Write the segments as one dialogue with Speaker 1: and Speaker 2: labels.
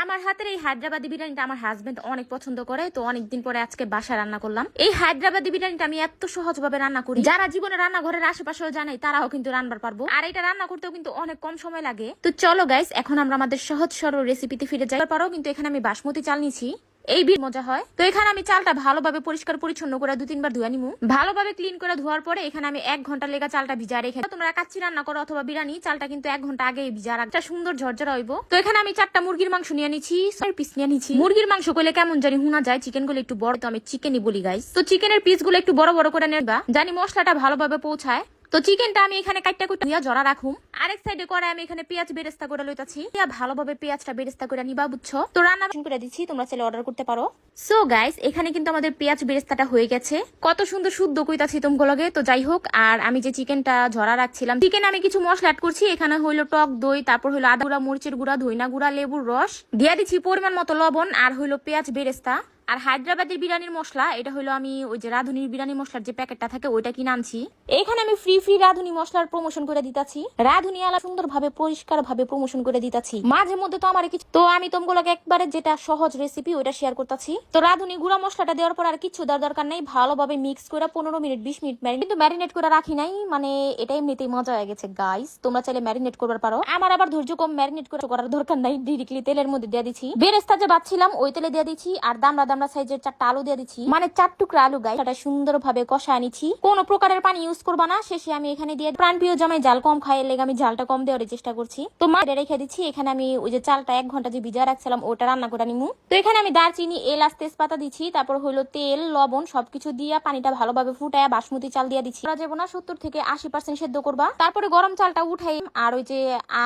Speaker 1: আমার হাতের এই হায়দ্রাবাদি বিরিয়ানিটা আমার হাজবেন্ড অনেক পছন্দ করে, তো অনেকদিন পরে আজকে বাসায় রান্না করলাম। এই হায়দ্রাবাদি বিরিয়ানিটা আমি এত সহজভাবে রান্না করি, যারা জীবনে রান্নাঘরের আশেপাশেও জানে তারাও কিন্তু রান্নার পারবো। আর এটা রান্না করতেও কিন্তু অনেক কম সময় লাগে। তো চলো গাইস, এখন আমরা আমাদের সহজ সরল রেসিপিতে ফিরে যাই। পারো কিন্তু এখানে আমি বাসমতি চাল নিছি, এই বীর মজা হয়। তো এখানে আমি চালটা ভালোভাবে পরিষ্কার পরিচ্ছন্ন করে 2-3 বার ধুয়ে নিমু। ভালোভাবে ক্লিন করে ধোয়ার পরে এখানে আমি 1 ঘন্টা লেগা চালটা ভিজা রেখে, তোমরা কাচ্চি রান্না করো অথবা বিরিয়ানি, চালটা কিন্তু 1 ঘন্টা আগে ভিজা রাখা সুন্দর ঝরঝরা হইব। তো এখানে আমি 4টা মুরগির মাংস নিয়ে নিছি, 6 পিস নিয়ে নিছি। মুরগির মাংস কইলে কেমন জানি হুনা যায়, চিকেন গুলো একটু বড়, তো আমি চিকেনই বলি গাইস। তো চিকেনের পিস গুলো একটু বড় বড় করে নেবা, জানি মশলাটা ভালোভাবে পৌঁছায়। তো চিকেনটা আমি এখানে কাটটা কুটিয়া জরা রাখুম। আরেক সাইডে করে আমি এখানে পেঁয়াজ বেরেস্তা করে লইতাছি, ভালোভাবে পেঁয়াজটা বেরেস্তা করে নিবা, বুঝছো? তো রান্না করে দিচ্ছি, তোমরা চাইলে অর্ডার করতে পারো। সো গাইস, এখানে কিন্তু আমাদের পেঁয়াজ বেরেস্তাটা হয়ে গেছে। কত সুন্দর শুদ্ধ কইতাছি তোমাগুলোকে। তো যাই হোক, আর আমি যে চিকেনটা ঝরা রাখছিলাম, চিকেনে আমি কিছু মশলা অ্যাড করছি। এখানে হইলো টক দই, তারপর হইলো আদা গুঁড়া, মরিচের গুঁড়া, ধইনা গুঁড়া, লেবুর রস দিয়া দিচ্ছি, পরিমাণ মতো লবণ, আর হইলো পেঁয়াজ বেরেস্তা। আর হায়দ্রাবাদের বিরিয়ানির মশলা এটা হলো আমি ওই যে রাধুনির বিরিয়ানি মশলার যে প্যাকেটটা থাকে ওইটা কিনে আনছি। এখানে আমি ফ্রি রাধুনি মশলার প্রমোশন করে দিতাছি, রাধুনি আলা সুন্দর ভাবে পরিষ্কার ভাবে প্রমোশন করে দিতাছি। মাঝে মধ্যে তো আমার কিছু, তো আমি তোমাগুলোকে একবারে যেটা সহজ রেসিপি ওইটা শেয়ার করতেছি। তো রাধুনি গুঁড়া মশলাটা দেওয়ার পর আর কিছু দেওয়ার দরকার নেই, ভালোভাবে মিক্স করে 15 মিনিট 20 মিনিট কিন্তু ম্যারিনেট করে রাখি নাই, মানে এটা এমনিতেই মজা হয়ে গেছে গাইস। তোমরা চাইলে ম্যারিনেট করবার পারো, আমার আবার ধৈর্য কম, ম্যারিনেট করার দরকার নাই, ডিরেক্টলি তেলের মধ্যে দিয়ে দিচ্ছি। বেরেস্তা যে বাচ্ছিলাম ওই তেলে দিয়ে দিচ্ছি, আর দামড়া সাইজের 4টা আলু দিয়ে দিচ্ছি, মানে 4 টুকরা আলু গাইস। এটা সুন্দরভাবে কষায় নিচ্ছি, কোনো প্রকারের পানি ইউজ করবা না। শেষে আমি এখানে দিয়ে প্রাণপ্রিয় জামাই জাল কম খায়, লেগে আমি জালটা কম দেওয়ার চেষ্টা করছি। তো মাঝে রেখে দিচ্ছি। এখানে আমি ওই যে চালটা 1 ঘন্টা যে ভিজা রাখছিলাম ওটা রান্না করে নিমু। তো এখানে আমি দারচিনি, এলাচ, তেজপাতা দিচ্ছি, তারপর হলো তেল, লবণ সবকিছু দিয়া পানিটা ভালোভাবে ফুটায় বাসমতি চাল দিয়ে দিচ্ছি। যাবো না 70 থেকে 80% সেদ্ধ করবা। তারপরে গরম চালটা উঠাই, আর ওই যে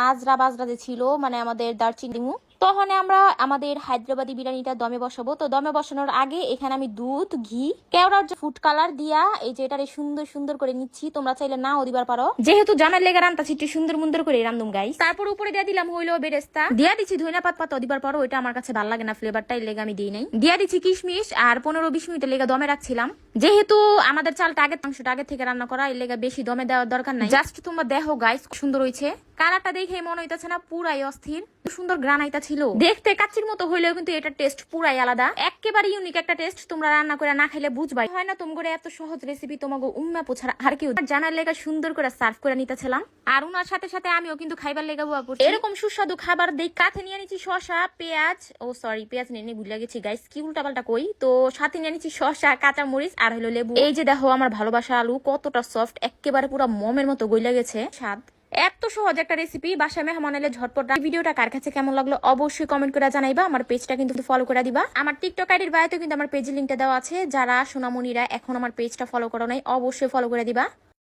Speaker 1: আজরা বাজরা যে ছিল, মানে আমাদের দারচিনি দিমু। তখন আমরা আমাদের হায়দ্রাবাদি বিরিয়ানিটা দমে বসাবো। তো দমে বসানোর আগে এখানে আমি দুধ, ঘি, কেওড়ার যে ফুড কালার দিয়া এই যে এটারে সুন্দর সুন্দর করে নিচ্ছি। তোমরা চাইলে নাও দিবার পারো, যেহেতু জামার লেগে রান্তাছি একটু সুন্দর মুন্দর করে রান্ধুম গাইস। তারপর উপরে দিয়ে দিলাম হইলো বেরেস্তা, দিয়া দিচ্ছি ধইনা পাতা দিবার পারো, ওইটা আমার কাছে ভালো লাগে না, ফ্লেভারটাই লেগে আমি দিই নাই। দিয়া দিচ্ছি কিশমিশ, আর 15-20 মিনিটের লেগে দমে রাখছিলাম। যেহেতু আমাদের চালটা মাংসটা আগে থেকে রান্না করা, এর লেগে বেশি দমে দেওয়ার দরকার নাই। জাস্ট তোমরা দেখো গাইস, সুন্দর হইছে। কালারটা দেখে মনে হইতাছে না পুরাই অস্থির, সুন্দর গ্রানাইটা ছিল দেখতে। কাচ্চির মতো হইলেও কিন্তু এটা টেস্ট পুরাই আলাদা, একেবারে ইউনিক একটা টেস্ট। তোমরা রান্না করে না খাইলে বুঝবাই। হয় না তোমাকে এত সহজ রেসিপি তোমাকে উম্মা পোছাড়া আর কেউ জানার লেগে সুন্দর করে সার্ভ করে নিতেছিলাম। আর উনার সাথে সাথে আমিও কিন্তু খাইবার লেগে বুয়া পড়ছি। এরকম সুস্বাদু খাবার দেখ কাছে নিয়ে নিচ্ছি শসা, পেঁয়াজ, ও সরি পেঁয়াজ নিয়ে ভুলে গেছি গাইস, কি উল্টা পাল্টা কই। তো সাথে নিয়ে নিচ্ছি শসা, কাঁচা মরিচ, আর হলো লেবু। এই যে দেখো আমার ভালোবাসা আলু কতটা সফট, একেবারে পুরো মমের মতো গইলা গেছে স্বাদ। এত সহজ একটা রেসিপি, বাসায় মেহমান এলে ঝটপট। ভিডিওটা কার কাছে কেমন লাগলো অবশ্যই কমেন্ট করে জানাইবা। আমার পেজটা কিন্তু ফলো করে দিবা। আমার টিকটক আইডির বায়োতে কিন্তু আমার পেজের লিংকটা দেওয়া আছে, যারা সোনামণিরা এখন আমার পেজটা ফলো করো নাই অবশ্যই ফলো করে দিবা।